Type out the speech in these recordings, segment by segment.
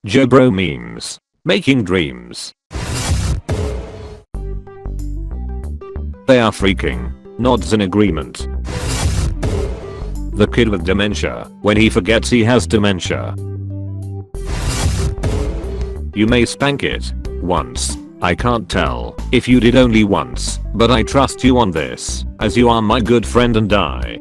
JoBro memes. Making dreams. They are freaking. Nods in agreement. The kid with dementia, when he forgets he has dementia. You may spank it. Once. I can't tell if you did only once, but I trust you on this, as you are my good friend and I.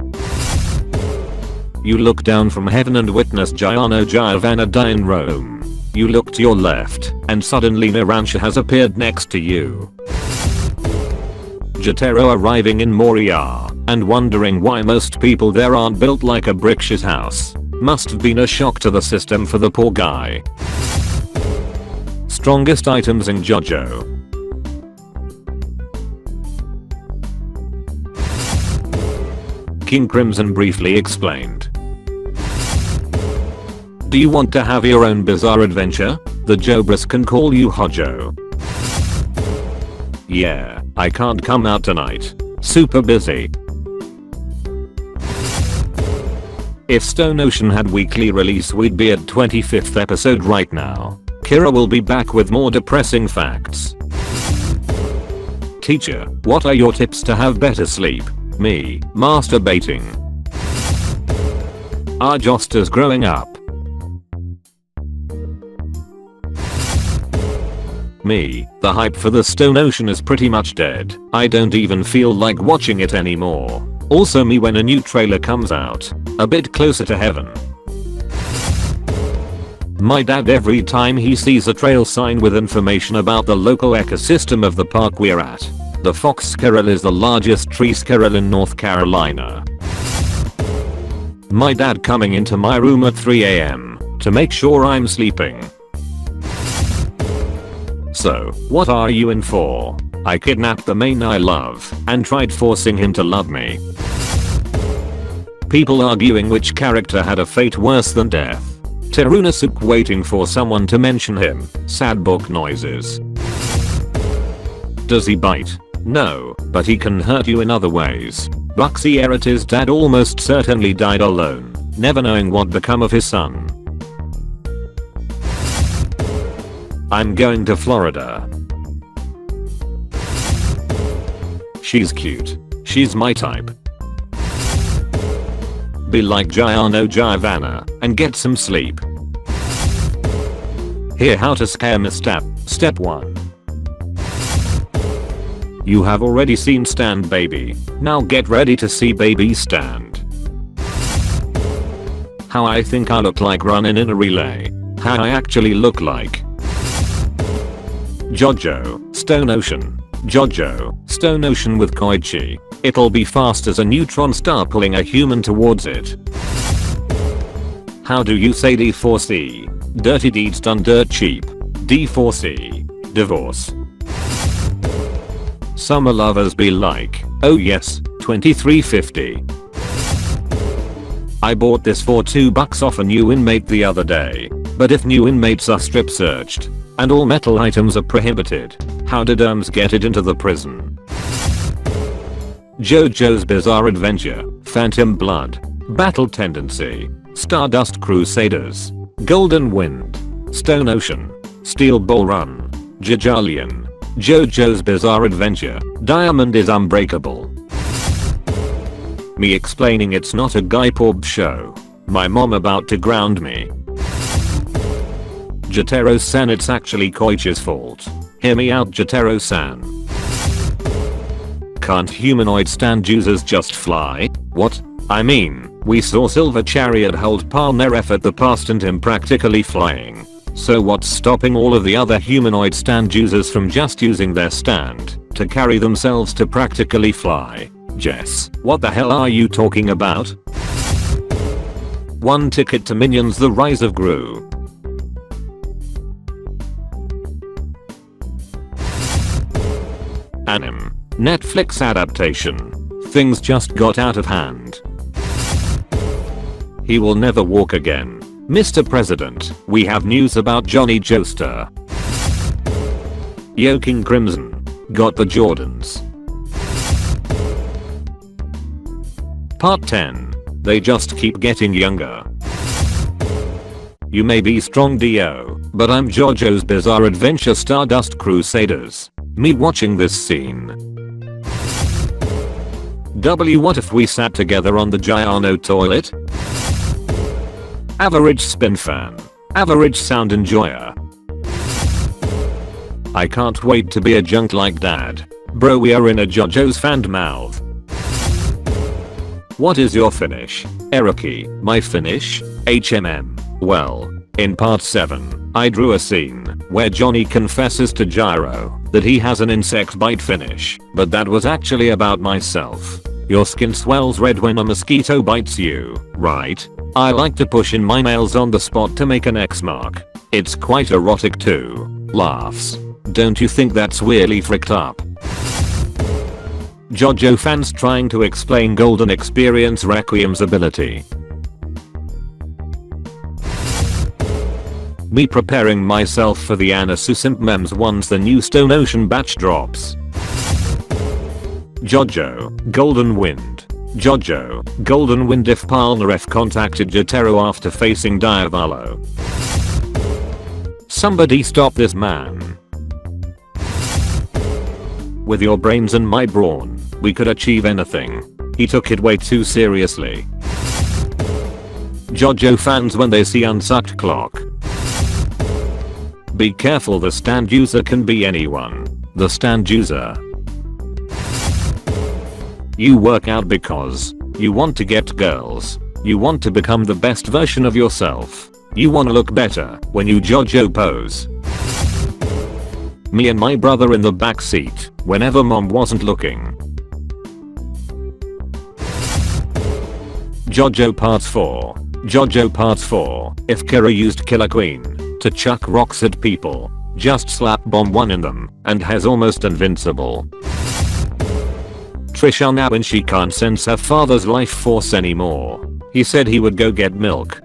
You look down from heaven and witness Giano Giovanna die in Rome. You look to your left, and suddenly Narancia has appeared next to you. Jotaro arriving in Moria, and wondering why most people there aren't built like a brick shit house. Must have been a shock to the system for the poor guy. Strongest items in JoJo. King Crimson briefly explained. Do you want to have your own bizarre adventure? The JoBros can call you Hojo. Yeah, I can't come out tonight. Super busy. If Stone Ocean had weekly release, we'd be at 25th episode right now. Kira will be back with more depressing facts. Teacher, what are your tips to have better sleep? Me, masturbating. Are Josters growing up? Me, the hype for the Stone Ocean is pretty much dead. I don't even feel like watching it anymore. Also me when a new trailer comes out. A bit closer to heaven. My dad every time he sees a trail sign with information about the local ecosystem of the park we're at. The fox squirrel is the largest tree squirrel in North Carolina. My dad coming into my room at 3 AM to make sure I'm sleeping. So, what are you in for? I kidnapped the man I love and tried forcing him to love me. People arguing which character had a fate worse than death. Terunosuke waiting for someone to mention him. Sad book noises. Does he bite? No, but he can hurt you in other ways. Buxy Erita's dad almost certainly died alone, never knowing what become of his son. I'm going to Florida. She's cute. She's my type. Be like Giano Giovanna and get some sleep. Here how to scare me Step 1. You have already seen Stand Baby. Now get ready to see Baby Stand. How I think I look like running in a relay. How I actually look like. JoJo, Stone Ocean. JoJo, Stone Ocean with Koichi. It'll be fast as a neutron star pulling a human towards it. How do you say D4C? Dirty deeds done dirt cheap. D4C. Divorce. Summer lovers be like, oh yes, $23.50. I bought this for $2 off a new inmate the other day. But if new inmates are strip searched and all metal items are prohibited, how did get it into the prison? JoJo's Bizarre Adventure, Phantom Blood, Battle Tendency, Stardust Crusaders, Golden Wind, Stone Ocean, Steel Ball Run, Jajalian, JoJo's Bizarre Adventure, Diamond is Unbreakable. Me explaining it's not a guy porb show. My mom about to ground me. Jotaro-san, it's actually Koichi's fault. Hear me out, Jotaro-san. Can't humanoid stand users just fly? What? I mean, we saw Silver Chariot hold Palneref at the past and him practically flying. So what's stopping all of the other humanoid stand users from just using their stand to carry themselves to practically fly? Jess, what the hell are you talking about? One ticket to Minions: The Rise of Gru. Anime. Netflix adaptation. Things just got out of hand. He will never walk again. Mr. President, we have news about Johnny Joestar. Yo King Crimson. Got the Jordans. Part 10. They just keep getting younger. You may be strong Dio, but I'm JoJo's Bizarre Adventure Stardust Crusaders. Me watching this scene. What if we sat together on the Giano toilet? Average spin fan. Average sound enjoyer. I can't wait to be a junk like dad. Bro, we are in a JoJo's fan mouth. What is your finish? Eriki, my finish? HMM. Well, in part 7, I drew a scene where Johnny confesses to Gyro that he has an insect bite finish, but that was actually about myself. Your skin swells red when a mosquito bites you, right? I like to push in my nails on the spot to make an X mark. It's quite erotic too. Laughs. Don't you think that's weirdly fricked up? JoJo fans trying to explain Golden Experience Requiem's ability. Me preparing myself for the Anasu Simp memes once the new Stone Ocean batch drops. JoJo, Golden Wind. JoJo, Golden Wind if Palnareff contacted Jotaro after facing Diavolo. Somebody stop this man. With your brains and my brawn, we could achieve anything. He took it way too seriously. JoJo fans when they see unsucked clock. Be careful, the stand user can be anyone. The stand user. You work out because you want to get girls. You want to become the best version of yourself. You want to look better when you JoJo pose. Me and my brother in the back seat whenever mom wasn't looking. JoJo Part 4. JoJo Part 4. If Kira used Killer Queen to chuck rocks at people, just slap bomb one in them and has almost invincible. Trisha now when she can't sense her father's life force anymore. He said he would go get milk.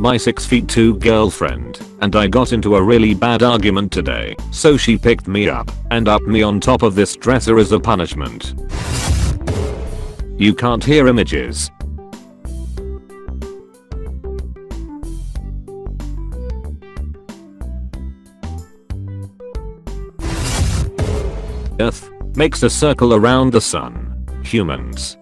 My 6'2" girlfriend and I got into a really bad argument today, so she picked me up and upped me on top of this dresser as a punishment. You can't hear images. Earth makes a circle around the sun. Humans.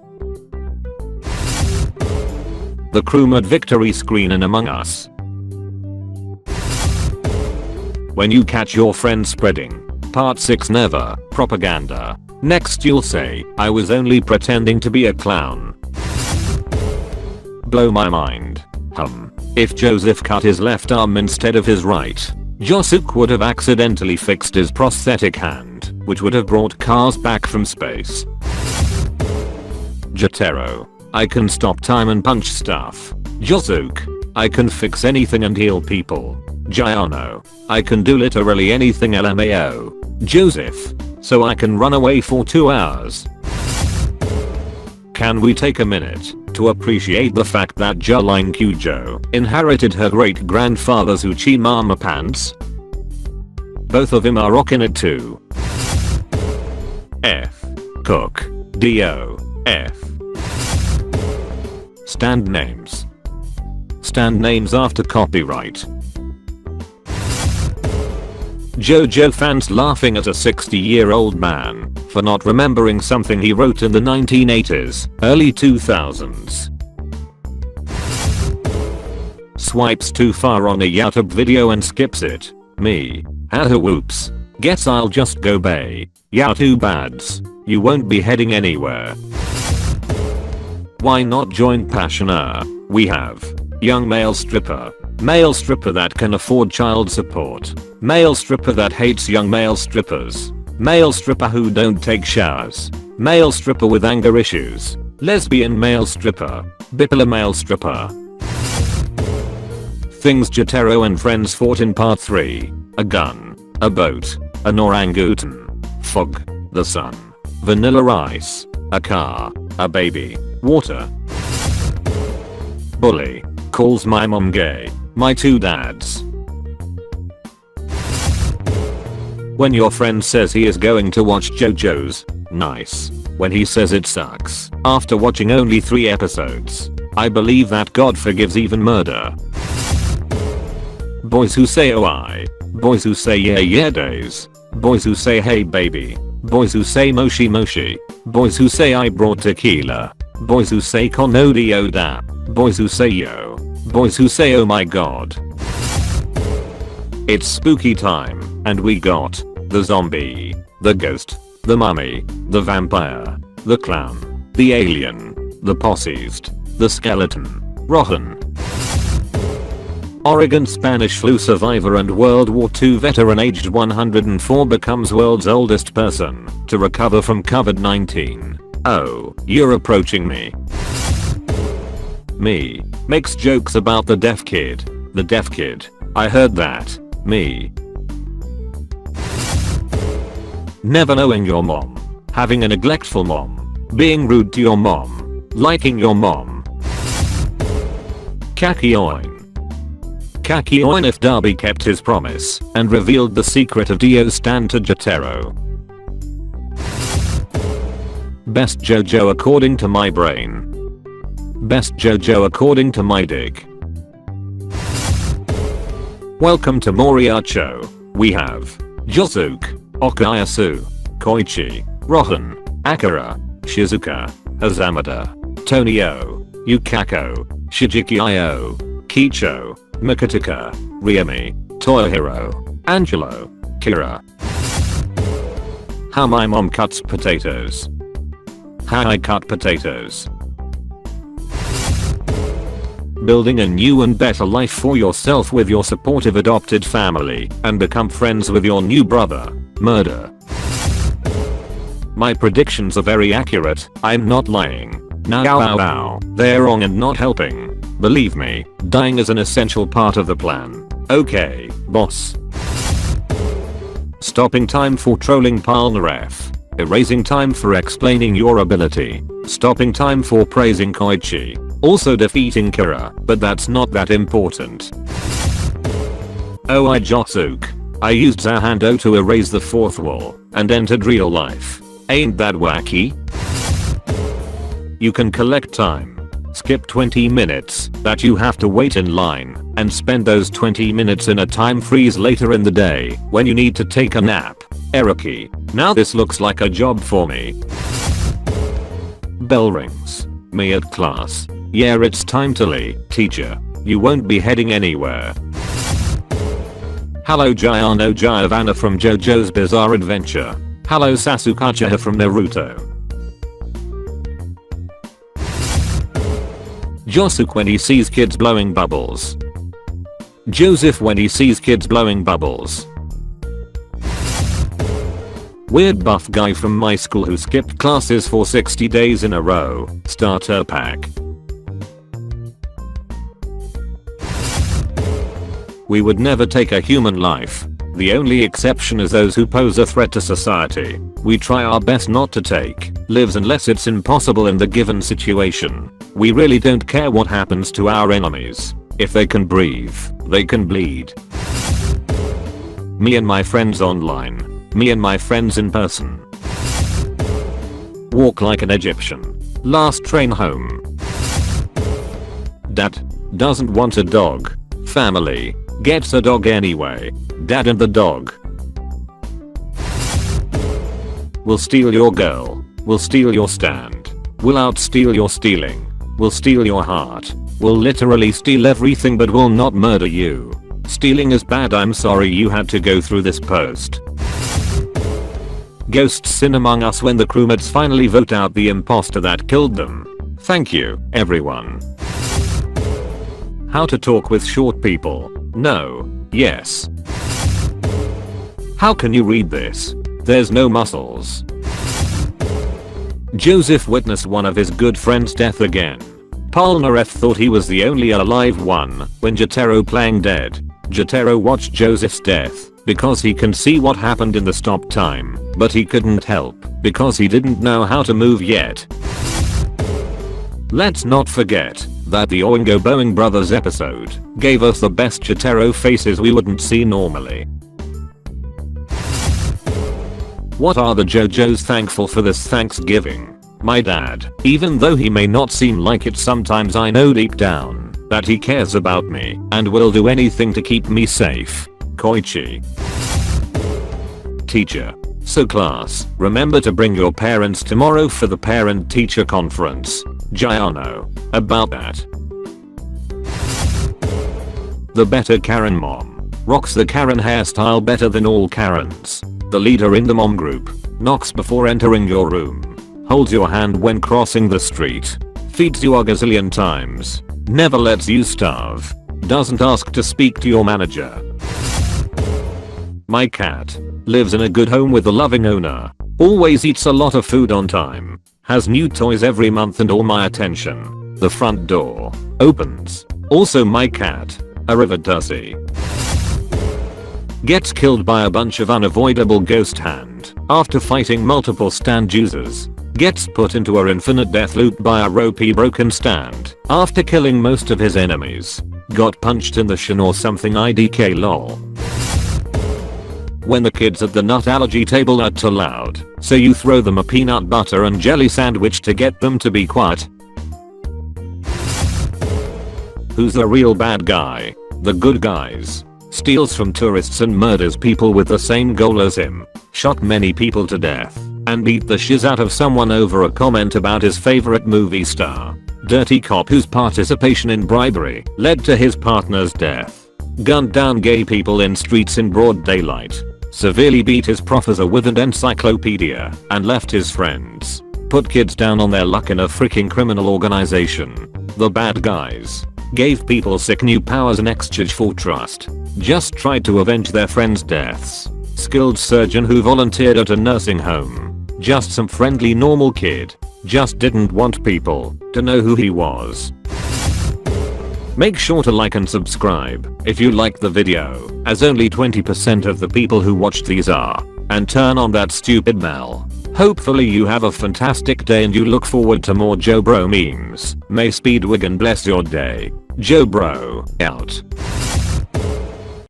The crew mode victory screen in Among Us. When you catch your friend spreading Part 6 never propaganda. Next you'll say, I was only pretending to be a clown. Blow my mind. If Joseph cut his left arm instead of his right, Josuke would have accidentally fixed his prosthetic hand, which would have brought cars back from space. Jotaro. I can stop time and punch stuff. Josuke. I can fix anything and heal people. Giano. I can do literally anything LMAO. Joseph. So I can run away for 2 hours. Can we take a minute to appreciate the fact that Jolene Kujo inherited her great grandfather's Uchi Mama pants? Both of them are rocking it too. F. Cook. D.O. F. Stand names. Stand names after copyright. JoJo fans laughing at a 60-year-old man for not remembering something he wrote in the 1980s, early 2000s. Swipes too far on a YouTube video and skips it. Me. Haha whoops. Guess I'll just go bay. Yeah, too bads. You won't be heading anywhere. Why not join Passioner? We have young male stripper. Male stripper that can afford child support. Male stripper that hates young male strippers. Male stripper who don't take showers. Male stripper with anger issues. Lesbian male stripper. Bipolar male stripper. Things Jotaro and friends fought in part 3. A gun. A boat. An orangutan. Fog. The sun. Vanilla ice. A car. A baby. Water. Bully. Calls my mom gay. My 2 dads. When your friend says he is going to watch JoJo's, nice. When he says it sucks, after watching only 3 episodes. I believe that God forgives even murder. boys who say oh I, boys who say yeah yeah days, boys who say hey baby, boys who say moshi moshi, boys who say I brought tequila, boys who say konodio da, boys who say yo, boys who say oh my god. It's spooky time, and we got the zombie, the ghost, the mummy, the vampire, the clown, the alien, the possessed, the skeleton, rotten. Oregon Spanish flu survivor and World War II veteran aged 104 becomes world's oldest person to recover from COVID-19. Oh, you're approaching me. Me. Makes jokes about the deaf kid. The deaf kid. I heard that. Me. Never knowing your mom. Having a neglectful mom. Being rude to your mom. Liking your mom. Kakioin. Kakioin if Darby kept his promise and revealed the secret of Dio stand to Jotaro. Best JoJo according to my brain. Best JoJo according to my dick. Welcome to Moriacho. We have Josuke, Okayasu, Koichi, Rohan, Akira, Shizuka, Hazamada, Tonio, Yukako, Shijiki-io, Kicho, Mikotika, Riemi, Toyohiro, Angelo, Kira. How my mom cuts potatoes. How I cut potatoes. Building a new and better life for yourself with your supportive adopted family and become friends with your new brother. Murder. My predictions are very accurate, I'm not lying. Now they're wrong and not helping. Believe me, dying is an essential part of the plan. Okay, boss. Stopping time for trolling Palnaref. Erasing time for explaining your ability. Stopping time for praising Koichi. Also defeating Kira, but that's not that important. Oh I Josuke. I used Zahando to erase the fourth wall and entered real life. Ain't that wacky? You can collect time. Skip 20 minutes that you have to wait in line and spend those 20 minutes in a time freeze later in the day when you need to take a nap. Eriki. Now this looks like a job for me. Bell rings. Me at class. Yeah, it's time to leave, teacher. You won't be heading anywhere. Hello Giano Giovanna from JoJo's Bizarre Adventure. Hello Sasukacha from Naruto. Josuke when he sees kids blowing bubbles. Joseph when he sees kids blowing bubbles. Weird buff guy from my school who skipped classes for 60 days in a row. Starter pack. We would never take a human life. The only exception is those who pose a threat to society. We try our best not to take lives unless it's impossible in the given situation. We really don't care what happens to our enemies. If they can breathe, they can bleed. Me and my friends online. Me and my friends in person. Walk like an Egyptian. Last train home. Dad doesn't want a dog. Family gets a dog anyway. Dad and the dog. We'll steal your girl. We'll steal your stand. We'll outsteal your stealing. We'll steal your heart. We'll literally steal everything but will not murder you. Stealing is bad, I'm sorry you had to go through this post. Ghosts sin among us when the crewmates finally vote out the imposter that killed them. Thank you, everyone. How to talk with short people. No. Yes. How can you read this? There's no muscles. Joseph witnessed one of his good friends' death again. Polnareff thought he was the only alive one when Jotaro playing dead. Jotaro watched Joseph's death because he can see what happened in the stop time, but he couldn't help because he didn't know how to move yet. Let's not forget that the Oingo Boeing Brothers episode gave us the best Jotaro faces we wouldn't see normally. What are the JoJos thankful for this Thanksgiving? My dad, even though he may not seem like it sometimes, I know deep down that he cares about me and will do anything to keep me safe. Koichi. Teacher. So class, remember to bring your parents tomorrow for the parent-teacher conference. Giano. About that. The better Karen mom. Rocks the Karen hairstyle better than all Karens. The leader in the mom group. Knocks before entering your room. Holds your hand when crossing the street. Feeds you a gazillion times. Never lets you starve. Doesn't ask to speak to your manager. My cat. Lives in a good home with a loving owner. Always eats a lot of food on time. Has new toys every month and all my attention. The front door. Opens. Also my cat. A river Dussie. Gets killed by a bunch of unavoidable ghost hand after fighting multiple stand users. Gets put into a infinite death loop by a ropey broken stand after killing most of his enemies. Got punched in the shin or something IDK lol. When the kids at the nut allergy table are too loud, so you throw them a peanut butter and jelly sandwich to get them to be quiet. Who's the real bad guy? The good guys. Steals from tourists and murders people with the same goal as him. Shot many people to death. And beat the shiz out of someone over a comment about his favorite movie star. Dirty cop whose participation in bribery led to his partner's death. Gunned down gay people in streets in broad daylight. Severely beat his professor with an encyclopedia and left his friends. Put kids down on their luck in a freaking criminal organization. The bad guys. Gave people sick new powers in exchange for trust. Just tried to avenge their friends' deaths. Skilled surgeon who volunteered at a nursing home. Just some friendly normal kid. Just didn't want people to know who he was. Make sure to like and subscribe if you liked the video, as only 20% of the people who watched these are. And turn on that stupid bell. Hopefully you have a fantastic day and you look forward to more JoBro memes. May Speedwagon bless your day. JoBro, out.